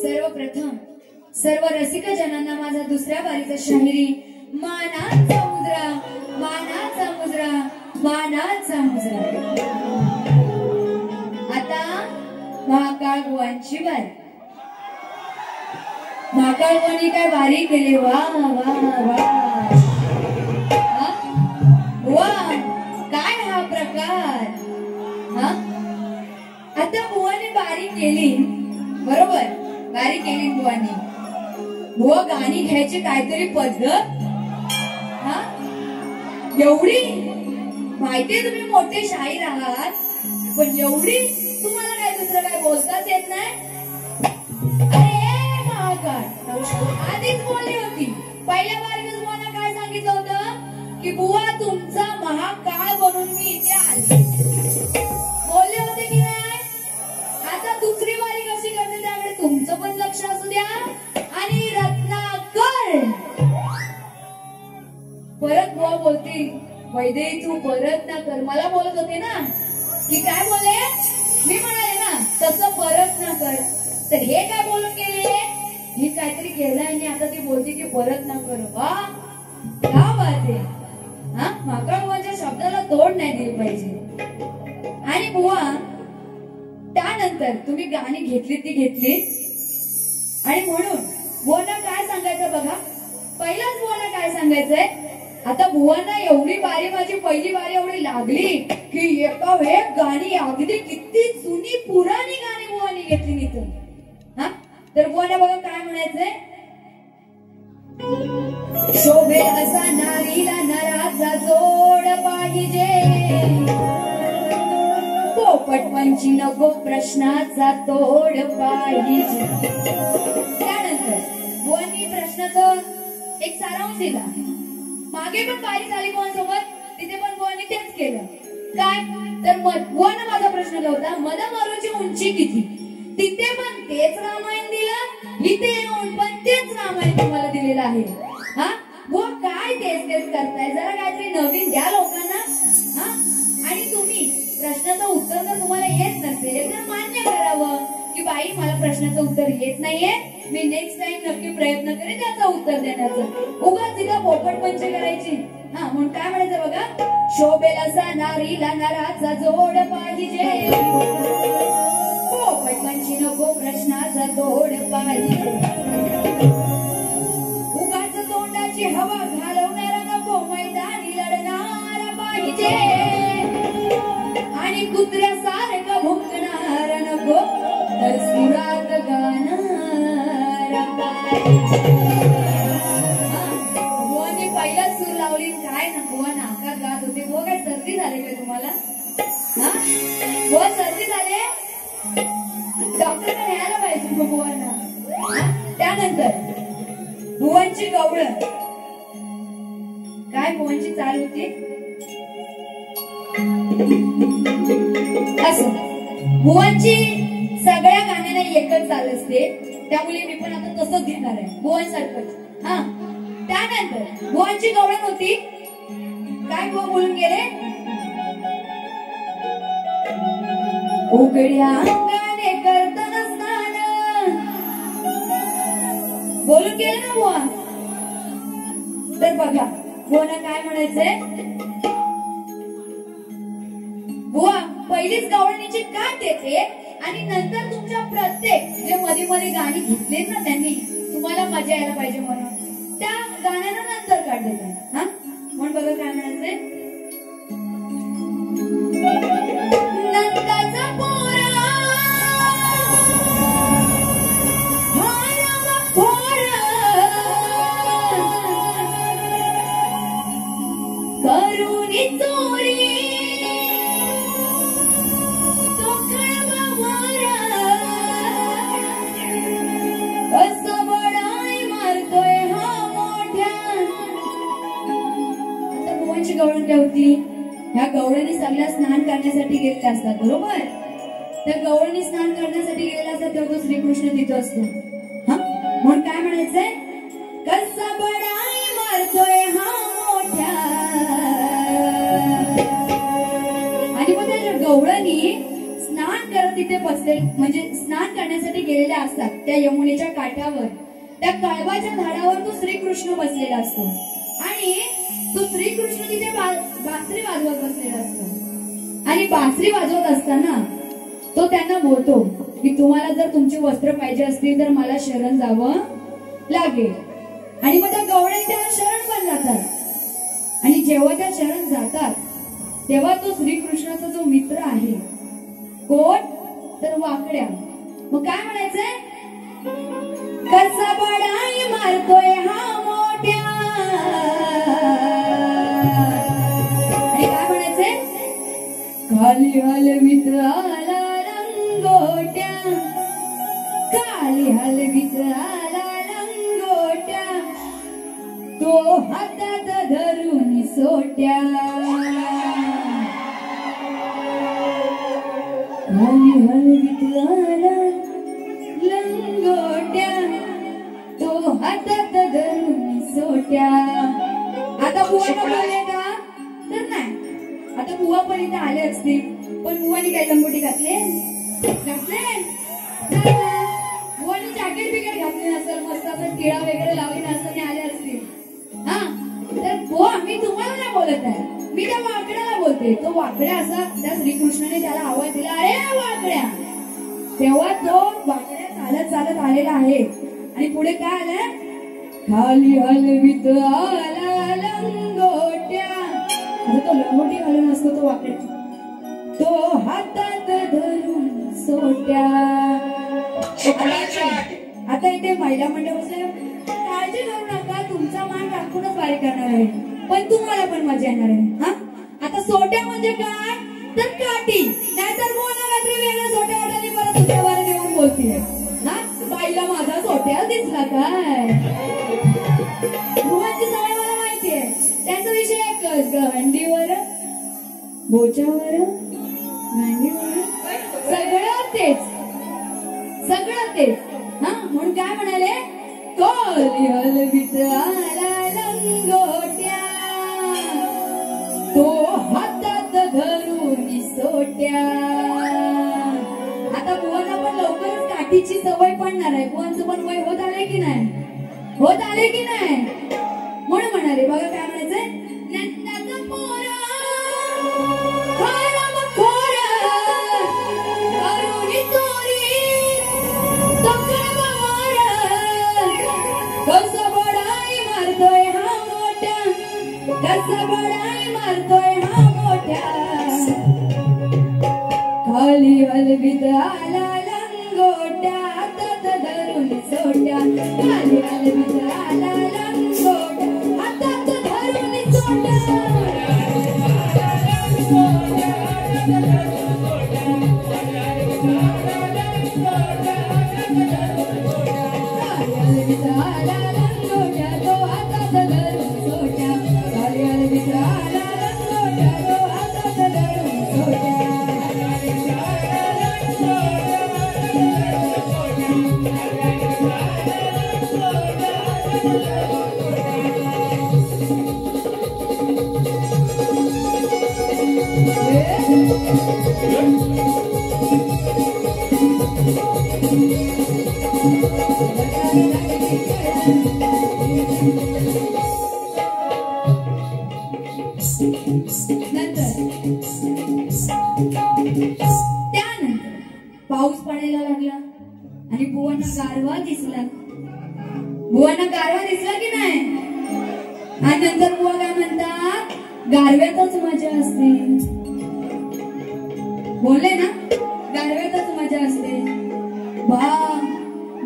सर्वप्रथम सर्व रसिक जनांना माझा दुसऱ्या बारीचा शाहिरी मानाचा मुजरा, मानाचा मुजरा, मानाचा मुजरा. आता महाकाळ बुवांची बारी. महाकाळ बुवांनी काय बारी केली, वा वा वा वा, काय हा प्रकार. आता बुवाने बारी केली, बरोबर, बारी केली बुवांनी. बुवा गाणी घ्यायची काहीतरी पद्धत, एवढी माहितीये तुम्ही मोठे शाहीर आहात, पण एवढी तुम्हाला काय दुसरं काय बोलताच येत नाही. अरे महाकाळ आधीच बोलली होती, पहिल्या बारीतच बुवांना काय सांगितलं होतं की बुवा तुमचा महाकाळ बनून मी इथे आले, बोलले होते की नाही. आता दुसरी बारी कशी करते त्याकडे तुमचं पण लक्ष असू द्या. आणि रत्नाकर परत बुवा बोलती, वैदेही तू परत ना कर. मला बोलत होते ना की काय बोले, मी म्हणाले ना तसं परत ना कर. तर हे काय बोलून गेले, हे काहीतरी केलं आणि आता ती बोलते की परत ना कर. वा क्या बात आहे. महाकाळ बुवाच्या शब्दाला तोड नाही दिली पाहिजे. आणि बुवा त्यानंतर तुम्ही गाणी घेतली ती घेतली, आणि म्हणून बुवांना काय सांगायचं बघा. पहिलाच बुवांना काय सांगायचंय, आता बुवांना एवढी बारी, माझी पहिली बारी एवढी लागली की एका वेळ गाणी अगदी किती जुनी पुराणी गाणी बुवांनी घेतली इथून. तर बुवांना बघा काय म्हणायचंय, शोभे असा नारीला नराचा जोड पाहिजे, पोपट पंची नको प्रश्नाचा तोड पाहिजे. त्यानंतर बुवांनी प्रश्नाचं एक सारांश दिला. मागे पण बारी झाली बुवांसोबत, तिथे पण बुवांनी तेच केलं. काय तर बुवांना माझा प्रश्न होता, मदमारूची उंची किती, तिथे पण तेच रामायण दिलं, इथे येऊन पण तेच रामायण तुम्हाला दिलेलं आहे. बुवा काय तेच तेच करताय, जरा काहीतरी नवीन द्या लोकांना. आणि तुम्ही प्रश्नाचं उत्तर जर तुम्हाला येत नसेल तर मान्य करावं की बाई मला प्रश्नाचं उत्तर येत नाहीये, मी नेक्स्ट टाइम नक्की प्रयत्न करेन त्याचं उत्तर देण्याचं. उगाच तिथं पोपटपंची करायची. म्हणून काय म्हणायचं बघा, शोभेल असा नारीला नराचा जोड पाहिजे, पोपटपंची नको प्रश्नाचा तोड पाहिजे, उगाच तोंडाची हवा घालवणारा नको, मैदानी लढणारा पाहिजे, आणि कुत्र्यासारखं भुंकणारा नको, तर सुरात गाणारा पाहिजे. बुवांनी पहिलाच सूर लावली, काय ना बुवा नाकात गात होते. बुवा काय सर्दी झाले काय तुम्हाला, बुवा सर्दी झाले, डॉक्टरला न्यायला पाहिजे बुवांना. त्यानंतर बुवांची गवळ, काय बुवांची चाल होती, बुवांची सगळ्या गाण्यांना एकच चाल असते, त्यामुळे मी पण आता तसंच घेणार आहे बुवांसारखंच. हा, त्यानंतर बुवांची गवळण होती. काय बुवा बोलून गेले? उघड्या अंगाने करताना स्नान बोलून गेले ना बुवा. तर बघा बुवाला काय म्हणायचंय. बुवा पहिलीच गवळणीची काट देते आणि नंतर तुमच्या प्रत्येक जे मध्ये मध्ये गाणी घेतलेत ना त्यांनी, तुम्हाला मजा यायला पाहिजे म्हणून त्या गाण्यांना नंतर काट देतात. हा, म्हणून बघा काय म्हणायचंय. नंदाचा पोरा करुणी चोरी असं बडाई मारतोय हा मोठ्या. आता बुवांची गवळण काय होती? ह्या गवळणी सगळ्या स्नान करण्यासाठी गेलेल्या असतात, बरोबर. त्या गवळणी स्नान करण्यासाठी गेलेल्या असतात तेव्हा तो श्रीकृष्ण तिथं असतो. हा, म्हणून काय म्हणायचंय. कसा बडाई मारतोय हा मोठ्या. आणि मग त्या गवळणी स्नान करत तिथे बसले, म्हणजे स्नान करण्यासाठी गेलेल्या असतात त्या यमुनेच्या काठावर. त्या कळवाच्या झाडावर तो श्रीकृष्ण बसलेला असतो आणि तो श्रीकृष्ण तिथे बासरी वाजवत बसलेला असतो. आणि बासरी वाजवत असताना तो त्यांना बोलतो की तुम्हाला जर तुमची वस्त्र पाहिजे असतील तर मला शरण जावं लागेल. आणि मग त्या गवळणी त्याला शरण पण जातात. आणि जेव्हा त्या शरण जातात तेव्हा तो श्रीकृष्णाचा जो मित्र आहे, कोण तर वाकड्या. मग काय म्हणायचंय. कसा बडाई मारतोय हा मोठ्या. आणि काय म्हणायचंय. खाली हलवीत आला लंगोट्या, खाली हलवीत आला लंगोट्या, तो हातात धरून सोट्या. खाली हलवीत आला लंगोट्या, तो हातात धरून सोट्या. आता बुवा बोलले का? तर नाही. आता बुवा पण इथे आले असतील, पण बुवानी काय लंगोटी घातले? बुवानी जॅकेट बिकेट घातले नसेल, मस्त असं टिळा वगैरे लावले नसेल, आले असतील. हा, तर बुवा मी तुम्हाला नाही बोलत आहे, मी त्या वाकड्याला बोलते. तो वाकड्या असा त्या श्रीकृष्णाने त्याला आवाज दिला, अरे वाकड्या. तेव्हा तो वाकड्या चालत चालत आलेला आहे आणि पुढे काय आलं. खाली हलवीत आला लंगोट्या. तो लंगोटी घालून असतो तो वाकड्या, तो हातात धरून सोट्या. आता इथे महिला मंडळ बसले. काळजी करू नका, तुमचा मान राखूनच वारी करणार आहे, पण तुम्हाला पण मजा येणार आहे. हा, आता सोट्या म्हणजे काय तर काठी, नाहीतर बोला रात्री वेगळ्या सोट्या वाटाने परत दुसऱ्या वारी देऊन बोलतीये. हा, बाईला माझा सोट्या दिसला काय. बुवांची सवय मला माहितीये. त्यांचा विषय एकच, गवंडीवर बोच्यावर गांडीवर सगळं तेच, सगळं तेच. हा, म्हणून काय म्हणाले. खाली हलवीत आला लंगोट्या, तो हातात धरून सोट्या. आता बुवांना पण लवकरच काठीची सवय पडणार आहे. बुवांचं पण वय होत आलंय की नाही, होत आले की नाही, म्हणून म्हणाले. बघा काय म्हणायचंय. नंदाचा पोरा खायला खोरा करुणी चोरी सगळं मारा. कसा बडाई मारतोय हा मोठ्या, कसा बडाई मारतोय हा मोठ्या. खाली हलवीत आला लंगोट्या, हातात धरून सोट्या. खाली हलवीत आला लंगोट्या, हातात धरून सोट्या. त्यानंतर पाऊस पडायला लागला आणि बुवांना गारवा दिसला. बुवांना गारवा दिसला की नाही? आणि नंतर बुवा काय म्हणतात, गारव्यातच मजा असते. बोलले ना, गारव्यातच मजा असते.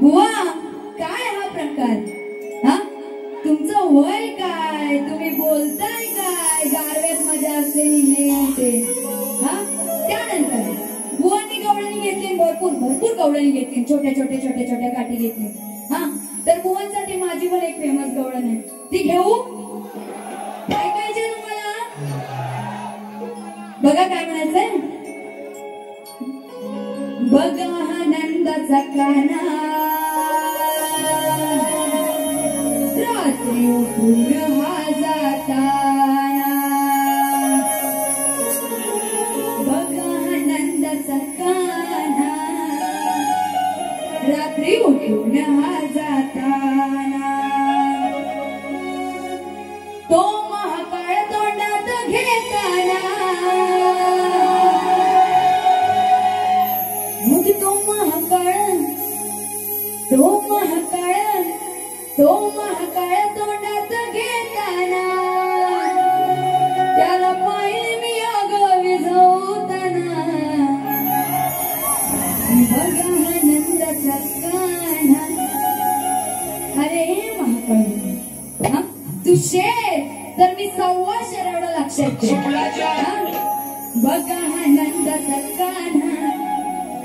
बुवा काय हा प्रकार? हा, तुमचं वय काय? तुम्ही बोलताय काय? गारव्यात मजा असते हे ते. हा, त्यानंतर बुवांनी गवळणी घेतली, भरपूर गवळणी घेतली, छोट्या काठी घेतली. हा, तर बुवांसाठी माझी पण एक फेमस गवळण आहे, ती घेऊ? ऐकायचे तुम्हाला? बघा काय म्हणायचंय. बघा हा नंदाचा काना, रात्री उठून हा जाताना. बघा हा नंदाचा काना, रात्री उठून हा जाताना. तो महाकाळ तोंडात घेताना, मग तो महाकाळ तोंडात घेताना, त्याला पाहिजे मी अगं विझवताना. बघा हा नंदाचा कान्हा. अरे महाकाळ, तू शेर तर मी 1.25 शेर एवढं लक्षात ठेव. बघा हा नंदाचा कान्हा,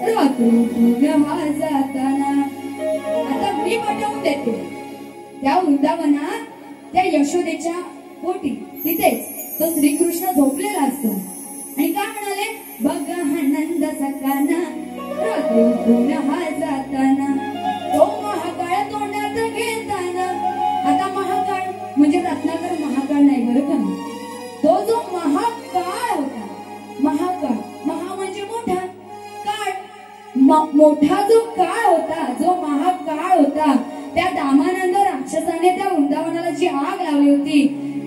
रात्री हा जाताना. आता मी पटवून देते, त्या वृंदावनात त्या यशोदेच्या पोटी तिथेच तो श्रीकृष्ण झोपलेला असतो. आणि काय म्हणाले, बघा हा नंदाचा कान्हा, रात्री हा जाताना. तो महाकाळ तोंडात घेताना. आता महाकाळ म्हणजे रत्नाकर महाकाळ नाही बरं का. तो जो महाकाळ होता, महाकाळ, महा म्हणजे मोठा, काळ मोठा जो काळ होता, जो महाकाळ होता, त्या दामानंद राक्षसाने त्या वृंदावनाला जी आग लावली होती,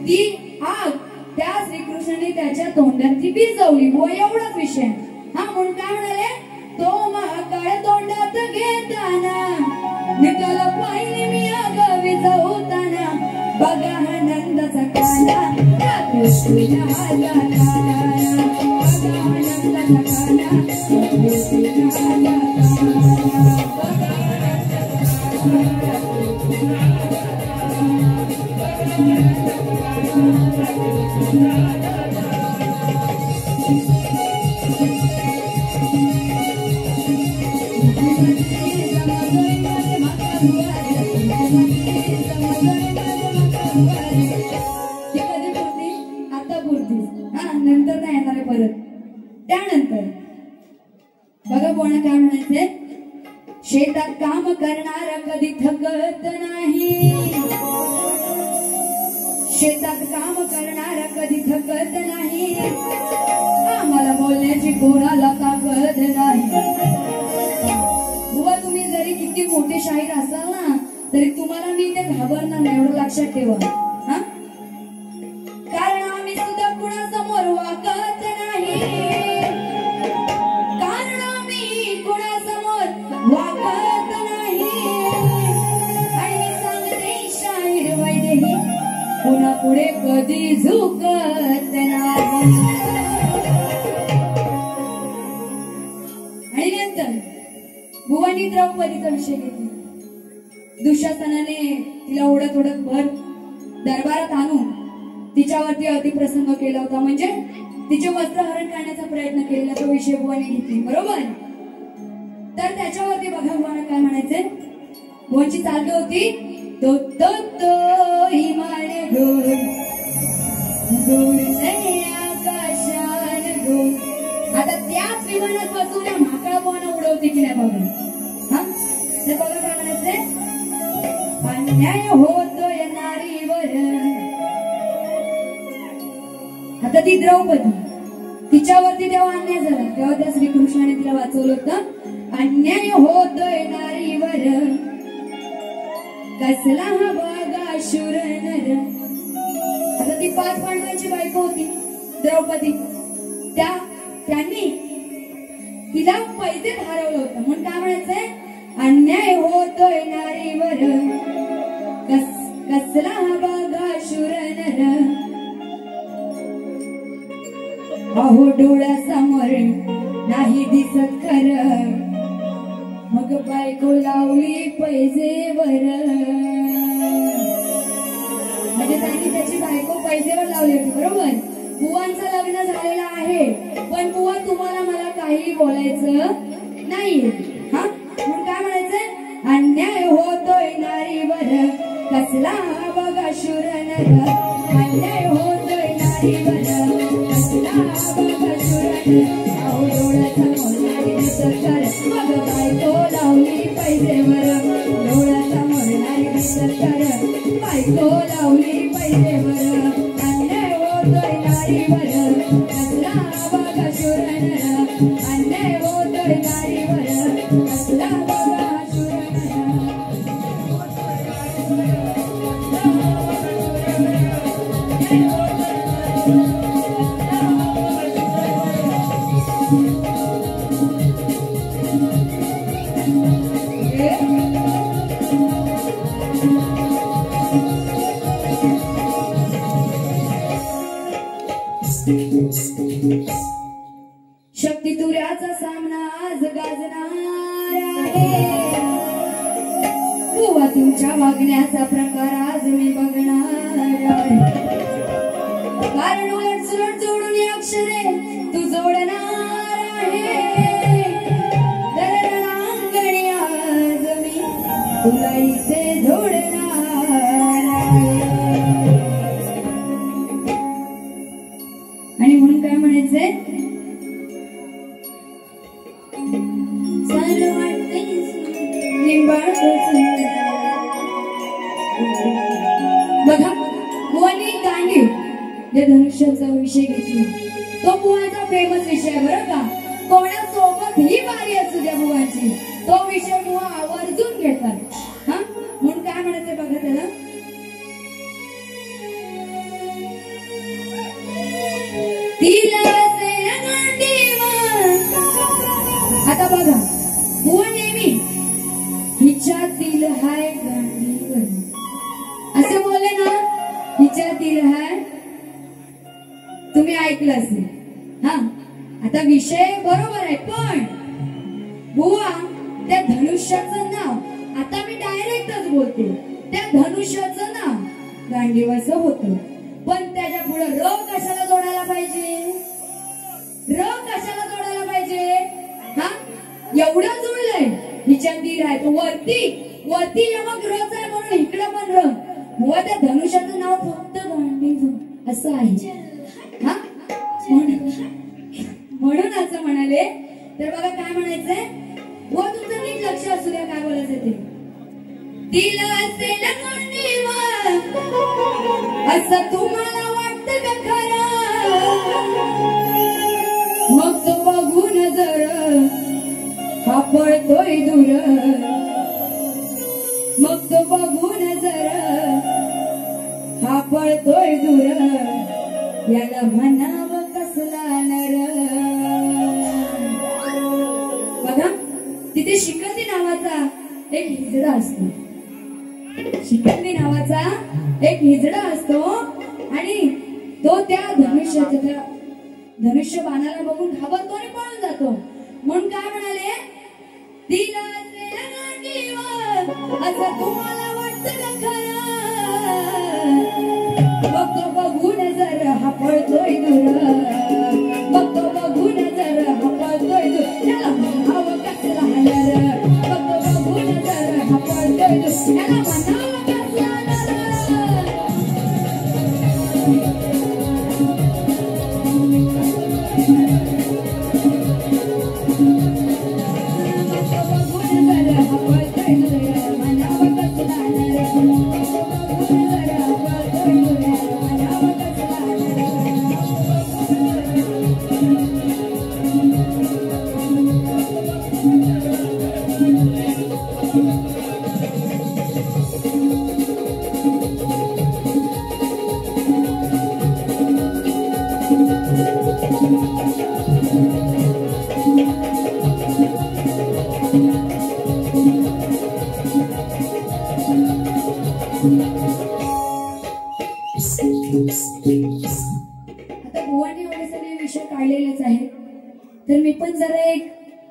ती आग त्या श्रीकृष्णाने त्याच्या तोंडात भिजवली. व एवढाच विषय. हा, म्हणून काय म्हणाले, तो महाकाळ तोंडात घेताना, निकाला पाहिजे मी आग विझवताना. बघा हा नंदाचा कान्हा, रात्री हा जाताना. बघा हा नंदाचा कान्हा, रात्री हा जाताना. आता पुरतीस, हा, नंतर नाही येणार आहे परत. त्यानंतर बघा कोणा काय म्हणायचंय, शेतात काम करणारा कधी थकत नाही. शेतात काम करणारा कधी थकत नाही. आम्हाला बोलण्याची कोणाला ताकद नाही. बुवा तुम्ही जरी किती मोठे शाहीर असाल ना, तरी तुम्हाला मी ते घाबरणार नाही, एवढं लक्षात ठेवा. हा, कारण आम्ही सुद्धा कुणासमोर वाकत नाही. कारण आम्ही कुणासमोर वाकत नाही. आणि सांगते शाहीर वैदेही, कुणा पुढे कधी झुकत नाही. आणि नंतर बुवांनी द्रौपदीचा विषय घेतला. दुःशासनाने तिला ओढत भर दरबारात आणून तिच्यावरती अतिप्रसंग केला होता, म्हणजे तिचे वस्त्रहरण करण्याचा प्रयत्न केलेला, तो विषय बुवाने घेतली. बरोबर. तर त्याच्यावरती बघा बुवांना काय म्हणायचंय. बुवांची चालली होती, तो तो तो हिमालय गोड गोड आकाशान गोड. आता त्याच विमानात बसून त्या म्हाकाळ बुवांना उडवते की नाही बघा. हा, ते बघा काय म्हणायचंय, अन्याय होतोय नारीवर. आता ती द्रौपदी, तिच्यावरती तेव्हा अन्याय झाला, तेव्हा त्या श्रीकृष्णाने तिला वाचवलं होतं. अन्याय होतोय नारीवर, कसला हा बघा शूर नर. आता ती 5 पांडवांची बायको होती द्रौपदी. त्यांनी तिला पैसे हरवलं होतं म्हणून काय म्हणायचंय, अन्याय होतोय नारीवर कसला बघा शूरनर, अहो डोळ्यासमोर नाही दिसत खरं, मग बायको लावली पैजेवर. म्हणजे त्यांनी त्याची बायको पैजेवर लावली होती, बरोबर. बुवांचं लग्न झालेलं आहे, पण बुवा तुम्हाला मला काही बोलायचं नाहीये. हा म्हणून काय म्हणायचंय, अन्याय होतोय नारीवर कसला बघा शूरनर, अन्याय होतोय नारीवर कसला बघा शूरनर, अहो डोळ्यासमोर नाही दिसत खरं, मग बायको लावली पैजेवर, डोळ्यासमोर नाही दिसत खरं, बायको लावली पैजेवर, अन्याय होतोय नारीवर कसला बघा शूरनर, अन्याय होतोय नारीवर कसला बघा शूरनर. शक्ती तुऱ्याचा सामना आज गाजणार आहे, बुवा तुमच्या वागण्याचा प्रकार आज मी बघणार आहे, कारण उलट सुलट जोडून अक्षरे तू जोडणार आहे, दररणांगणी आज मी तुला इथे जोडणार आहे. आणि म्हणून काय म्हणायचंय, बघा बुवांनी गांडीव जे धनुष्याचा विषय घेतला तो बुवांचा फेमस विषय, बरं का. कोणासोबत ही बारी असू द्या बुवांची, तो विषय बुवा आवर्जून घेतात. हा म्हणून काय म्हणायचंय बघा त्याला, आता बघा बुवा नेहमी हिच्यातील हाय गांडीवर असे बोलले ना, हिच्यातील हाय, तुम्ही ऐकलं असेल. हा आता विषय बरोबर आहे, पण बुवा त्या धनुष्याचं नाव, आता मी डायरेक्टच बोलते, त्या धनुष्याचं नाव गांडीवाचं होतं, पण त्याच्या पुढे र कशाला जोडायला पाहिजे, र कशाला जोडायला पाहिजे. हा एवढं जुळलंय, हिच्यातील आहे तो वरती वरती यमक रच आहे म्हणून इकडं पण र, बुवा त्या धनुष्याचं नाव फक्त गांडीव असं आहे. हा म्हणून असं म्हणाले. तर बघा काय म्हणायचंय, बुवा तुमचं नीट लक्ष असू द्या काय बोलायचं ते. तिला असेल गांडीव असं तुम्हाला वाटतं का खरं, मग तो बघून जर हा पळतोय दूर, मग तो बघून जर हा पळतोय दूर, याला म्हणावं कसला नर. बघा तिथे शिकंदी नावाचा एक हिजडा असतो, शिकंदी नावाचा एक हिजडा असतो, आणि तो त्या धनुष्य बाणाला बघून घाबरतो आणि पळून जातो. म्हणून काय म्हणाले, तिला असेल गांडीव असं तुम्हाला वाटतं का खरं, मग तो बघून जर हा पळतोय दूर, मग तो बघून जर हा पळतोय दूर, त्याला म्हणावं कसला नर, मग तो बघून जर हा पळतोय दूर, त्याला म्हणावं कसला नर.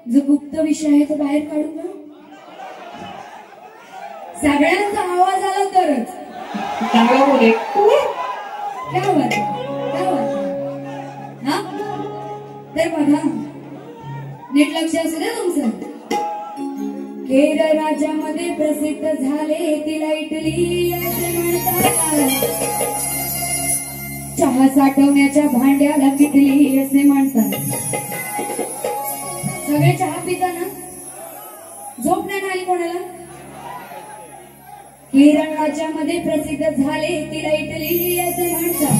जो गुप्त विषय आहे तो बाहेर काढू का? सगळ्यांचा आवाज आला तरच. चांगला बोले. काय बात हा. तर बघा नीट लक्ष असू दे तुमचं. केरळ राज्यामध्ये प्रसिद्ध झाले तिला इटली असे म्हणतात. चहा साठवण्याच्या भांड्याला किटली असे म्हणतात. सगळे चहा पिताना झोप नाही आली कोणाला? केरळ राज्यामध्ये प्रसिद्ध झाले तिला इटली असे म्हणतात.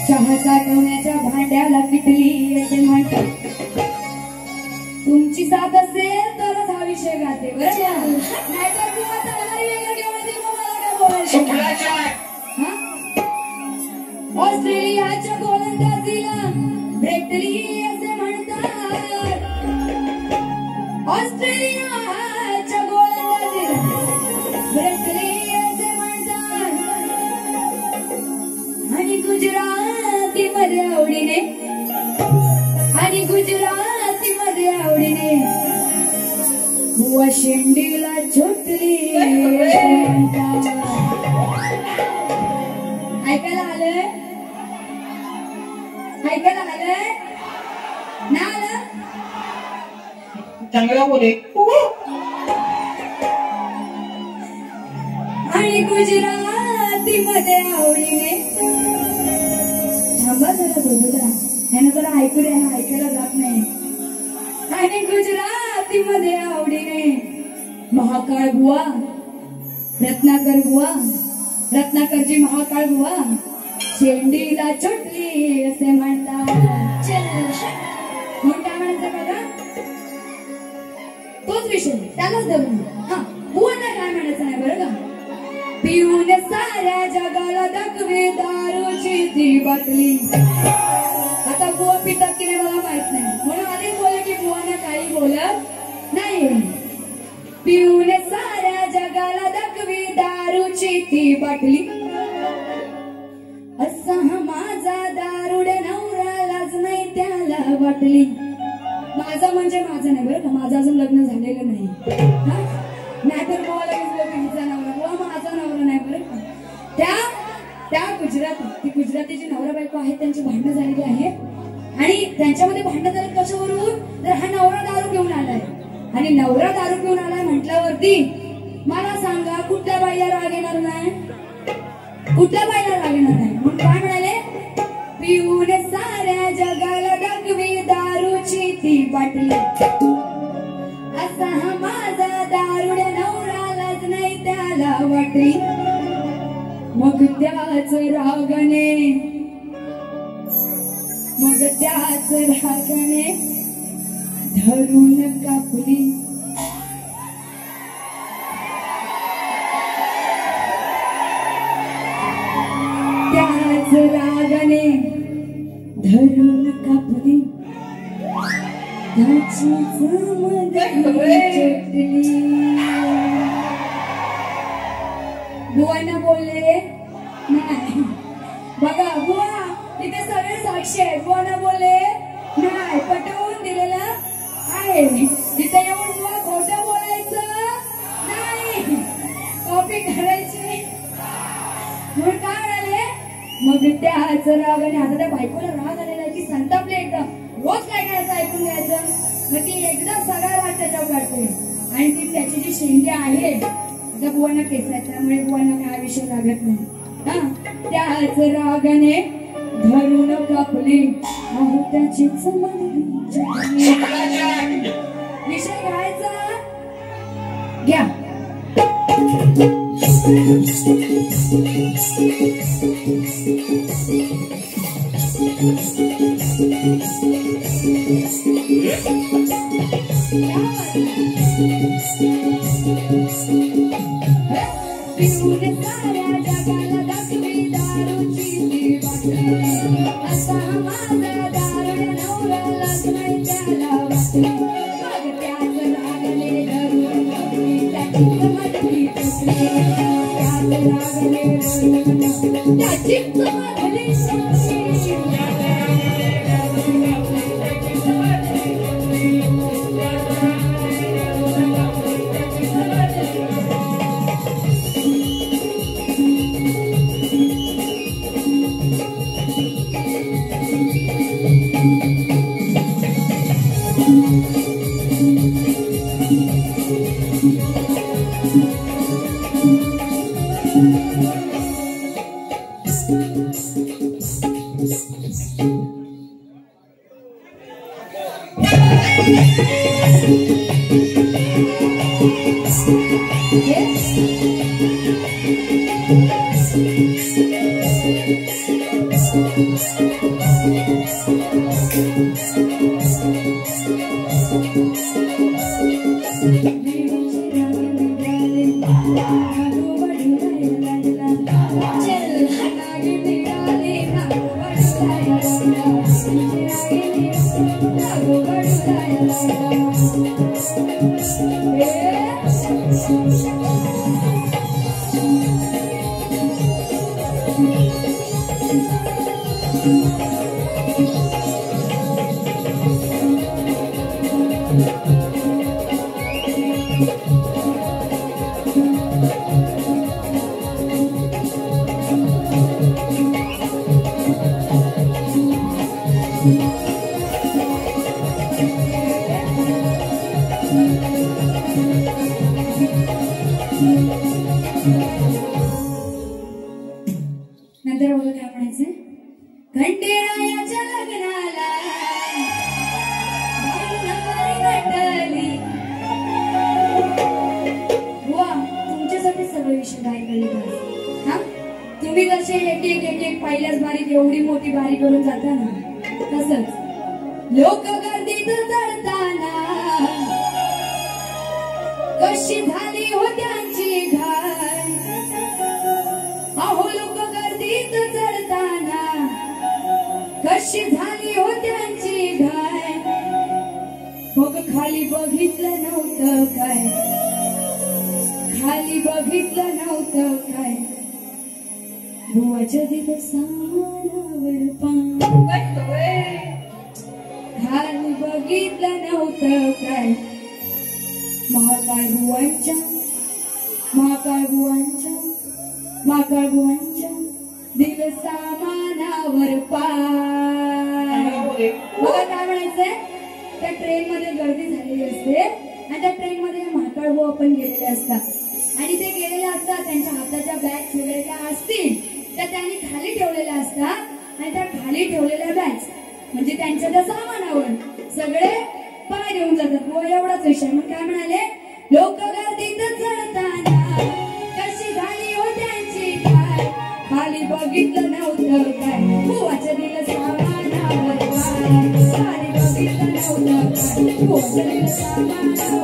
चहा साठवण्याच्या भांड्याला किटली असे म्हणतात. तुमची साथ असेल तरच हा विषय गाते बरं का? नाहीतर किंवा तलवारी वेगळं घेऊन येते तुम्हाला काय बोलायचं. ऑस्ट्रेलियाच्या गोलंदाजीला ब्रेटली असे म्हणतात. ऑस्ट्रेलियाच्या गोलंदाजीला ब्रेटली असे म्हणतात. आणि गुजराती मध्ये आवडीने बुवा शेंडीला छोटली म्हणतात. ऐकायला आलंय ना आलं? चांगला बोले. आणि गुजराती मध्ये आवडीने. थांबा जरा बघूया ह्यानं जरा ऐकू द्या ना, ऐकायला जात नाही. आणि गुजराती मध्ये आवडीने महाकाळ बुवा रत्नाकरजी महाकाळ बुवा शेंडीला छोटली असे म्हणतात. मग काय म्हणायचं बघा तोच विषय त्यालाच धरून. हा बुवांना काय म्हणायचं नाही बरं का? पिऊन साऱ्या जगाला दाखवे दारूची ती बाटली. आता बुवा पितात की नाही मला माहित नाही म्हणून आधीच बोलले की बुवांना काही बोलत नाही. पिऊन साऱ्या जगाला दाखवी दारूची ती बाटली. असा माझा दारुड नवरा लाज नाही त्याला वाटली. माझा म्हणजे माझं नाही बरं का, माझं अजून लग्न झालेलं नाही. नाहीतर बुवाला तिचा नवरा बुवा माझा नवरा नाही बरं का. त्या ती गुजरातीची नवरा बायको आहे त्यांची भांडणं झालेली आहे. आणि त्यांच्यामध्ये भांडण झालं कशावरून? तर हा नवरा दारू घेऊन आलाय आणि नवरा दारू घेऊन आलाय म्हटल्यावरती मला सांगा कुठल्या बाईला राग येणार नाही? कुठल्या बाईला राग येणार नाही? म्हणून काय म्हणाले? पिऊन साऱ्या जगाला दाखवी दारूची ती बाटली. असा हा माझा दारुड्या नवरा लाज नाही त्याला वाटली. मग त्याच रागाने धरून कापली. त्याच रागाने धरून कापली. त्याची चटली. बुवांना बोलले नाही बघा बुवा इथे सगळे साक्षी आहेत. बुवांना बोलले नाही पटवून दिलेलं आहे. तिथे येऊन बुवा खोटं बोलायचं नाही, कॉपी करायची. म्हणून काय म्हणाले? मग त्याच रागाने. आता त्या बायकोला राग आलेला की संतापले एकदम. रोज काय करायचं ऐकून घ्यायचं. मग ती एकदा सगळा राग त्याच्यावर काढते आणि ती त्याची जी शेंडी आहे त्या बुवांना केस आहे त्यामुळे बुवांना काय विषय लागत नाही. त्याच रागाने धरून कापली. अहो त्याची विषय घ्यायचा घ्या. पिऊन साऱ्या जगाला दाखवी दारूची ती बाटली. असा माझा दारुड्या नवरा लाज नाही त्याला वाटली. मग त्याच रागले धरून कापली. त्याची चमटली तुटली. त्याच रागले धरून त्याची चमटली तुटली. नंतर बघा काय म्हणायचंय. खंडेरायाच्या लग्नाला बुवा तुमच्यासाठी सगळे विषय बाहेर काढले. हा तुम्ही कसे एक एक पहिल्याच बारीक एवढी मोठी बारी करून जाता ना, तसंच लोक गर्दीत चढताना कशी झाली हो त्यांची घाण. अहो लोक गर्दीत चढताना कशी झाली हो त्यांची घाण. मग खाली बघितलं नव्हतं काय, खाली बघितलं नव्हतं काय, बुवाच्या दिवसावर खाली बघितलं नव्हतं काय. महाकाळ बुवांच्या दिल सामानावर पाय. बघा काय म्हणायचंय. त्या ट्रेन मध्ये गर्दी झालेली असते आणि त्या ट्रेन मध्ये महाकाळ बुवा पण गेलेले असतात आणि ते गेलेले असतात. त्यांच्या हाताच्या बॅग्स वगैरे काय असतील त्या त्यांनी खाली ठेवलेल्या असतात आणि त्या खाली ठेवलेल्या बॅग्स म्हणजे त्यांच्या त्या सामानावर सगळे पाय देऊन जातात. बुवा एवढाच विषय. मग काय म्हणाले. लोक गर्दीत चढताना कशी झाली हो त्यांची काय, खाली बघितलं नव्हतं काय, बुवाच्या दिलं सामानावर पाय. खाली बघितलं नव्हतं काय, बुवाच्या दिलं सामानावर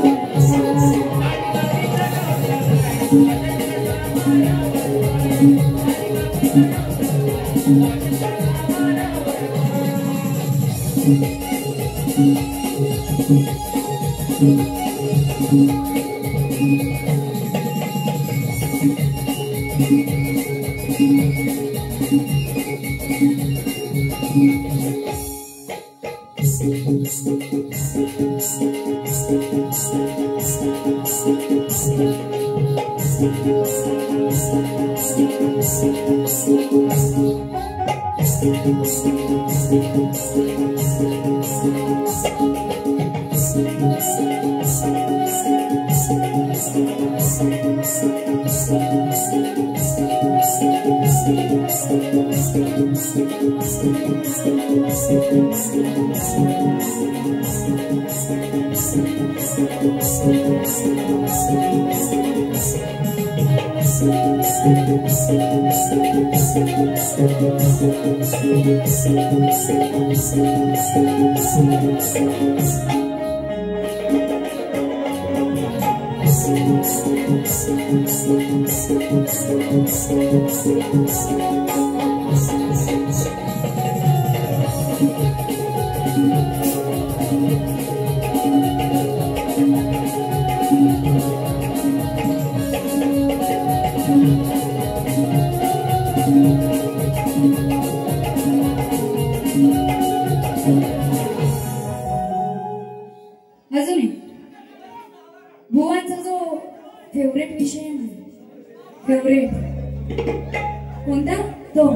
बुवांचा जो फेवरेट विषय आहे ना, फेवरेट कोणता तो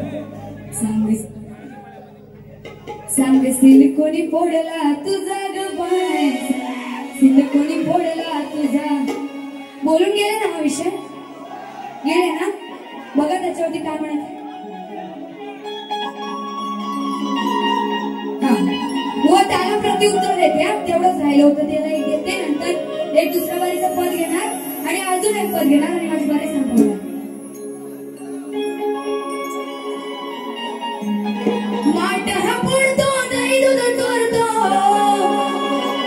सांगशील कोणी फोडला तुझा ग पाय. कोणी फोडला तुझा. बोलून गेले ना हा विषय, गेले ना. बघा त्याच्यावरती काय म्हणत. हा व त्याला प्रत्युत्तर देते. तेवढंच राहिलं होतं, त्याला एक देते, नंतर एक दुसऱ्या बारीचं पद घेणार आणि अजून एक पद घेणार आणि माझी बारी संपवणार. माठ हा पडतो दही दूध चोरतो,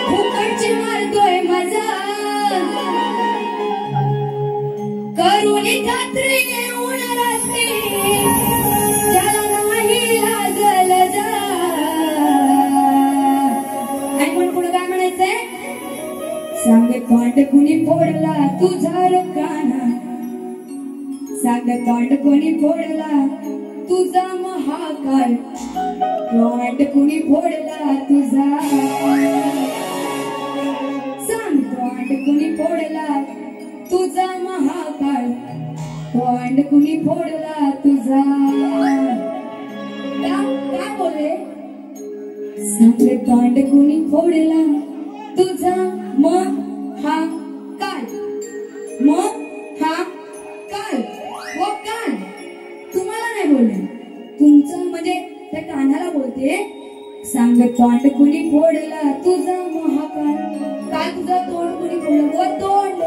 फुकटची मारतोय मजा, करून खात्री घेऊन राहते, त्याला नाही लागल जा. आणि पण पुढे काय म्हणायचंय. सांग तोंड कुणी फोडला तुझा काना, सांग तोंड कुणी फोडला तुझा महाकाय, तोंड कुणी फोडला तुझा. सांग तोंड कुणी फोडला तुझा महाकाय, तोंड कुणी फोडला तुझा. काय बोलले. सांग तोंड कुणी फोडला तुझा महाकाय, महाकाय. व कान तुम्हाला नाही बोलले, तुमचं म्हणजे त्या कानाला बोलते. सांग तोंड कुणी फोडला तुझा महाकाय, काय तुझं तोंड कुणी फोडलं. व तोंड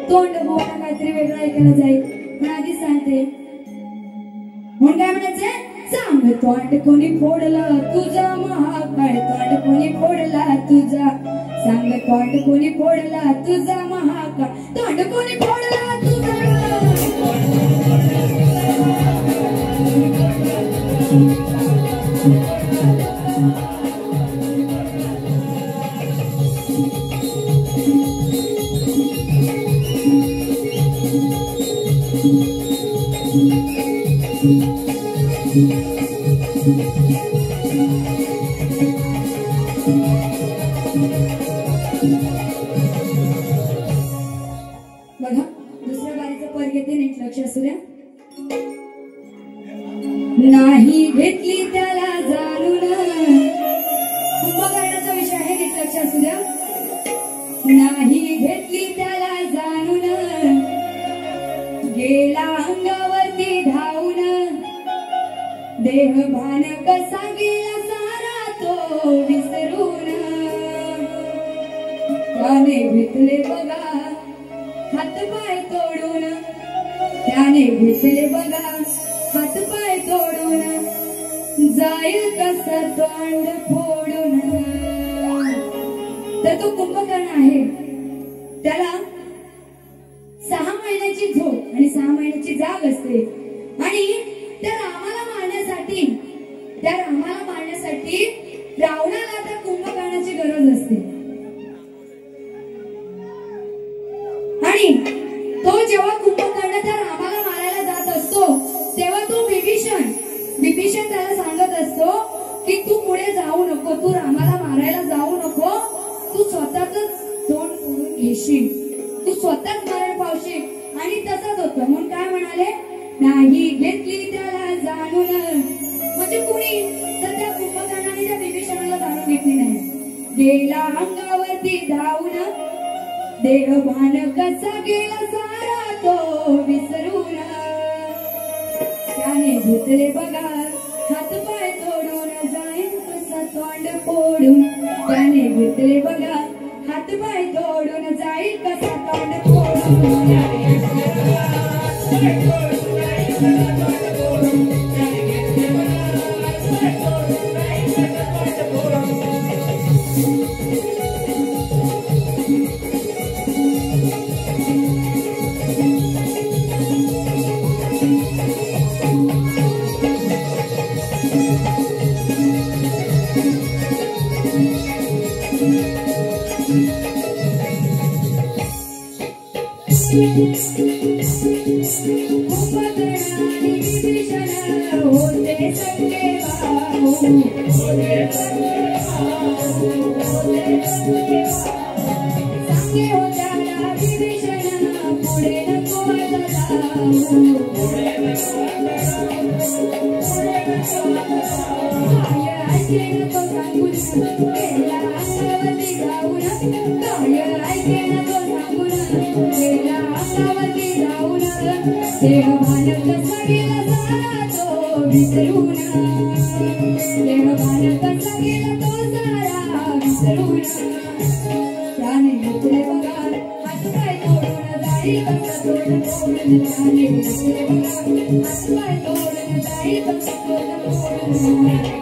तोंड बोलणं काहीतरी वेगळं ऐकायला जाईल, पण आधी सांगते. म्हणून काय म्हणायचंय. सांग तोंड कोणी फोडलं तुझा महाकाय, तोंड कोणी फोडला तुझा. सांग तोंड कोणी फोडला तुझा महाकाय, तोंड कोणी फोडला तुझा. बघा दुसऱ्या बारीचं पद घेते, नीट लक्ष असू द्या. नाही घेतली त्याला जाणून, कुंभकर्णाचा विषय आहे, नीट लक्ष असू द्या. नाही घेतली त्याला जाणून, गेला अंगावरती धावून, देह भान कसा गेला सारा तो विसरून. त्याने घेतले बघा हातपाय तोडून, त्याने घेतले बघा हातपाय तोडून, जाईल कसा तोंड फोडून. तर तो कुंभकर्ण आहे, त्याला 6 महिन्याची झोप आणि 6 महिन्याची जाग असते. आणि त्या रामाला मारण्यासाठी रावणाला त्या कुंभकर्णाची गरज असते. आणि तो जेव्हा कुंभकर्ण त्या रामाला मारायला जात असतो, तेव्हा तो विभीषण त्याला सांगत असतो की तू पुढे जाऊ नको, तू रामाला मारायला जाऊ नको, तू स्वतःच तोंड फोडून घेशील, तू स्वतःच मरण पावशील. आणि तसंच होतं. म्हणून काय म्हणाले. नाही घेतली त्याला जाणून, म्हणजे कुणी तर त्या कुंभकर्णाने त्या विभीषणाला जाणून घेतली नाही. गेला अंगावरती धावून, देह भान कसा गेला सारा तो विसरून. त्याने घेतले बघा हातपाय तोडून, जाईल कसा तोंड फोडून. त्याने घेतले बघा हातपाय तोडून, जाईल कसा तोंड फोडून. I गेला तो सांगून गेला अंगावरती जाऊन देव भान कसा गेला सारा तो विसरून देव भान कसा गेला तो सारा विसरून त्याने घेतले बघा हात पाय तोडून जाई कसा तोड तोडून त्याने घेतले बघा हात पाय तोडून जाई कसा तोड तोडून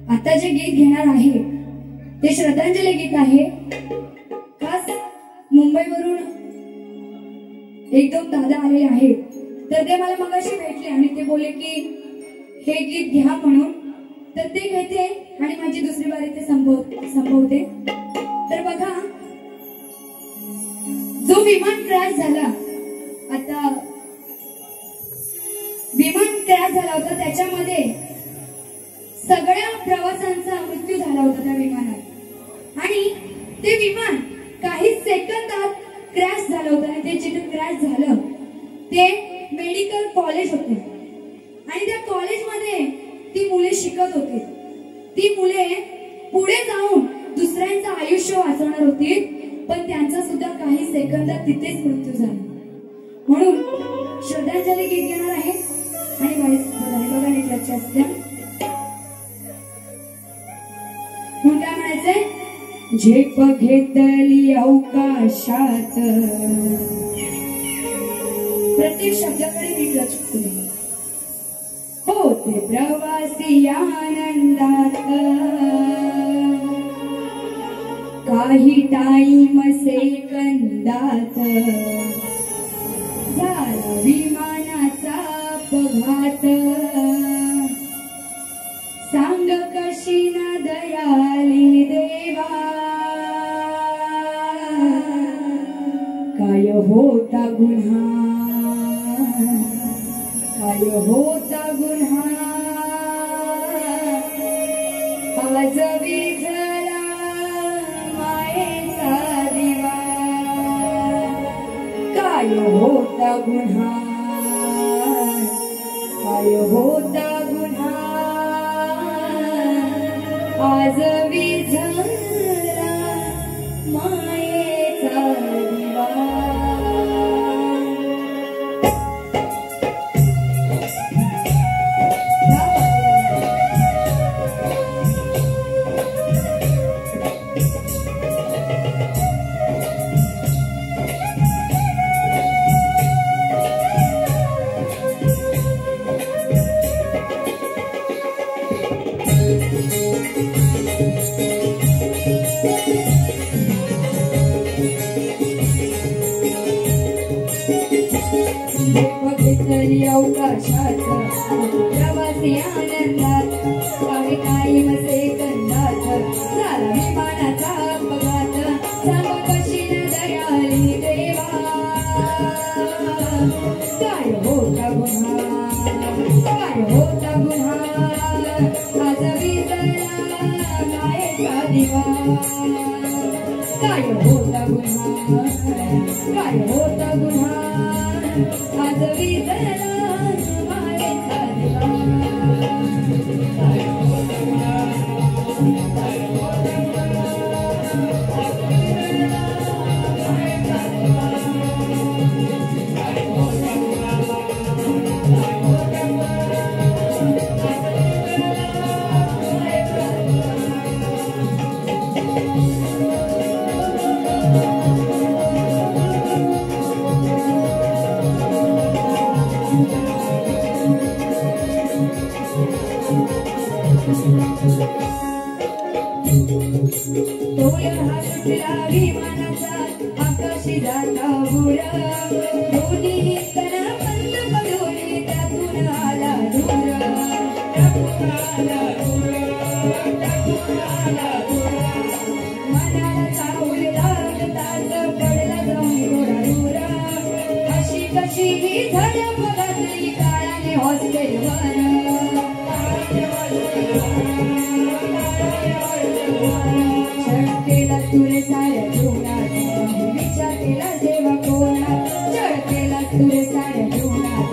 आता जे गीत घेणार आहे ते श्रद्धांजली गीत आहे. खास मुंबईवरून एक दोन दादा आलेले आहेत, तर ते मला मगाशी भेटले आणि ते बोलले की हे गीत घ्या म्हणून. तर ते घेते आणि माझी दुसरी बारी ते संपवते. तर बघा, जो विमान क्रॅश झाला, आता विमान क्रॅश झाला होता, त्याच्यामध्ये सगळ्या प्रवाशांचा मृत्यू झाला होता त्या विमानात. आणि ते विमान काही सेकंदात क्रॅश झालं होतं. आणि ते जिथे क्रॅश झालं ते मेडिकल कॉलेज होते आणि त्या कॉलेजमध्ये ती मुले शिकत होती. ती मुले पुढे जाऊन दुसऱ्यांचं आयुष्य वाचवणार होती, पण त्यांचा सुद्धा काही सेकंदात तिथेच मृत्यू झाला. म्हणून श्रद्धांजली गीत घेणार आहे आणि बघा नीट लक्षात द्या. म्हणून काय म्हणायचंय? झेप घेतली अवकाशात. प्रत्येक शब्दाकडे नीट लक्ष द्या. होते प्रवासी आनंदात, काही टाइम सेकंदात झाला विमानाचा अपघात. सांग कशी ना दयाली देवा, काय होता गुन्हा, काय होता गुन्हा. आज विझला मायेचा दिवा, काय होता गुन्हा, काय होता गुन्हा. आज विझला मायेचा दिवा. बघितली अवकाशात प्रवासी आनंदात काही कायम सेकंदात झाला विमानाचा अपघात सांग कशी न दयाळी देवा काय होता गुन्हा काय होता गुन्हा आज विसरला मायेचा दिवा काय होता गुन्हा काय होता गुन्हा आज विसरला मायेचा दिवा विमानाचा आकाशी जाता बुडा दोन्ही करा बंद पडून त्यातून आला दूर मनाला चावल लागताच पडला जाऊन थोडा दूर अशी कशी ही धडक घातली काळाने हॉस्टेलवर केला तुरे साऱ्या जीवनात विचार केला देवा कोणात चढ केला तुरे साऱ्या जीवनात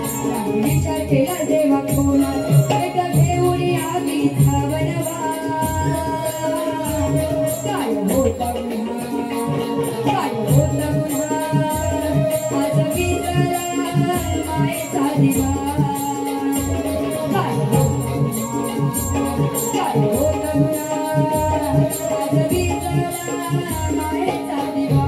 विचार केला देवा कोणात एक घेऊन आम्ही धावनवा काय होता गुन्हा काय होता गुन्हा आज विसरला मायेचा दिवा काय होता गुन्हा आज विसरला मायेचा दिवा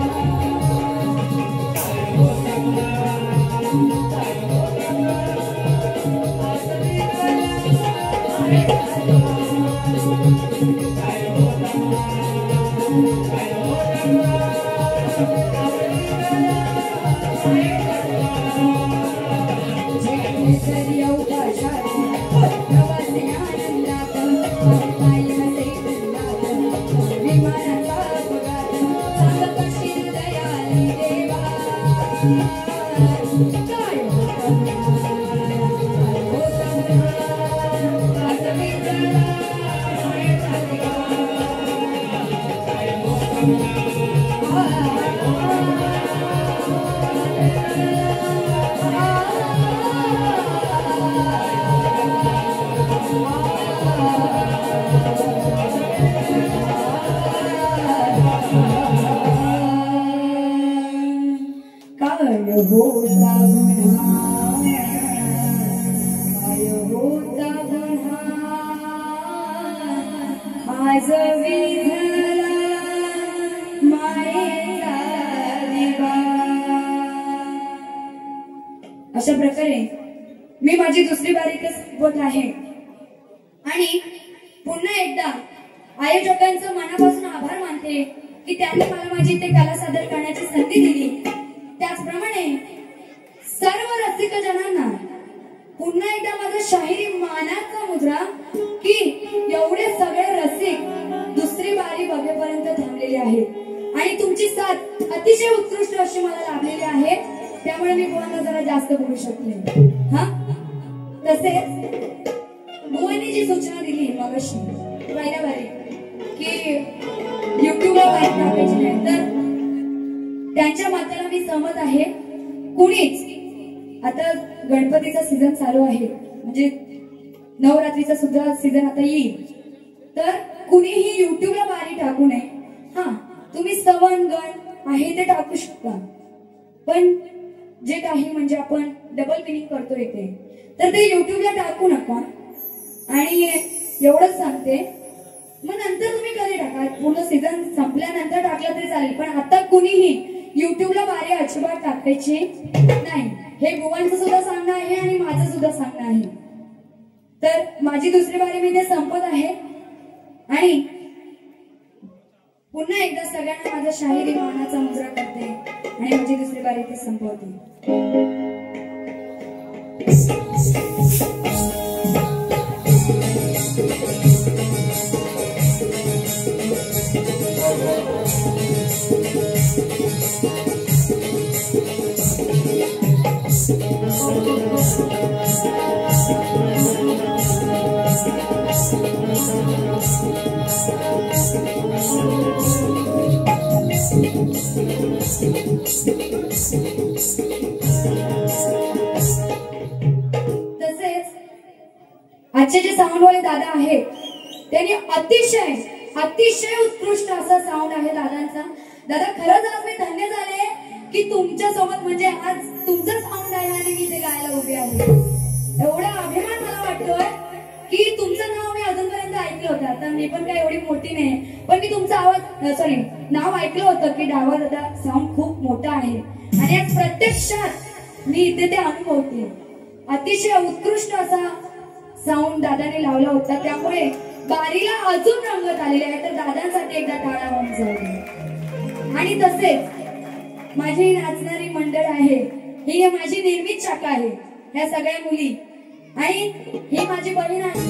आज विसरला मायेचा दिवा. अशा प्रकारे मी माझी दुसरी बारी होत आहे आणि पुन्हा एकदा आयोजकांचं मनापासून आभार मानते की त्यांनी मला माझी इथे कला सादर करण्याची संधी दिली. त्याचप्रमाणे सर्व रसिक जनांना पुन्हा एकदा माझा शाहिरी मानाचा मुद्रा की एवढे सगळे रसिक दुसरी बारी बघेपर्यंत थांबलेले आहेत आणि तुमची साथ अतिशय उत्कृष्ट अशी मला लाभलेली आहे. त्यामुळे मी कोणाला जरा जास्त बोलू शकले. हा तसेच बुवांनी जी सूचना दिली मगाशी पहिल्या बारी की युट्यूबला बारी टाकायची नाही, तर त्यांच्या मताला मी सहमत आहे. कुणीच आता गणपतीचा सीझन चालू आहे, म्हणजे नवरात्रीचा सुद्धा सीझन आता येईल, तर कुणीही युट्यूबला बारी टाकू नये. हा तुम्ही सवण गण आहे ते टाकू शकता, पण जे काही म्हणजे आपण डबल मिनिंग करतो इथे, तर ते युट्यूबला टाकू नका. आणि एवढंच सांगते, मग नंतर तुम्ही कधी टाका, पूर्ण सीझन संपल्यानंतर टाकलं तरी चालेल, पण आता कुणीही युट्यूबला बारी अजिबात टाकायची नाही. हे बुवांचं सुद्धा सांगणं आहे आणि माझं सुद्धा सांगणं आहे. तर माझी दुसरी बारी मी ते संपत आहे आणि पुन्हा एकदा सगळ्यांना माझा शाहिरी मानाचा मुजरा करते आणि माझी दुसरी बारी ते संपवते. आजचे जे साऊंडवाले दादा आहेत त्यांनी अतिशय अतिशय उत्कृष्ट असा साऊंड आहे दादांचा. दादा खरंच आज मी धन्य झाले की तुमच्या सोबत म्हणजे आज तुमचं साऊंड आहे आणि मी इथे गायला उभी आहे. एवढा अभिमान मला वाटतोय की तुमचं नाव मी अजूनपर्यंत ऐकलं होतं. आता मी पण काही एवढी मोठी नाही पण मी तुमचा आवाज नाव ऐकलं होतं की डावा दादा साऊंड खूप मोठा आहे आणि आज प्रत्यक्षात मी इथे ते अनुभवते. अतिशय उत्कृष्ट असा साऊंड दादाने लावला होता त्यामुळे बारीला अजून रंगत आलेले आहे. तर दादांसाठी एकदा टाळ्या होऊन जाऊ. आणि तसेच माझी नाचणारी मंडळ आहे ही माझी निर्मित शाखा आहे. ह्या सगळ्या मुली आणि ही माझी बहीण आहे.